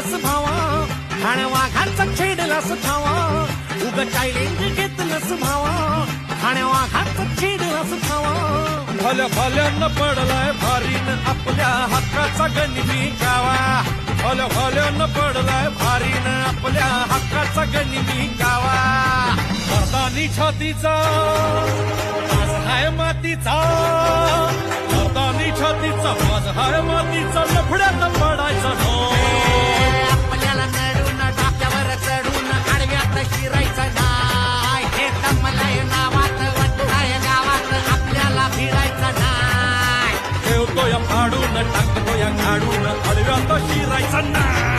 छेडलास भावा आणि वाघाचा छेडलास धावा उग चॅलेंज घेतलंस भावा आणि वाघाचा छेडलास धावा भल्या भल्यानं पडलाय भारीन आपल्या हक्काचा गनिमी गावा भल्या भल्यानं पडलाय भारीन आपल्या हक्काचा गनिमी गावा मर्दानी छातीचा आज हाय मातीचा मर्दानी छातीचा आज हाय मातीचा लफड्यात पडायचा नो आपल्याला नडून डोक्यावर चढून आडव्यात शिरायचं नाही हे तमलय नावात वटलाय गावात आपल्याला फिरायचं नाही ठेवतो या फाडून टाकतो या काढून आडव्यात शिरायचा नाही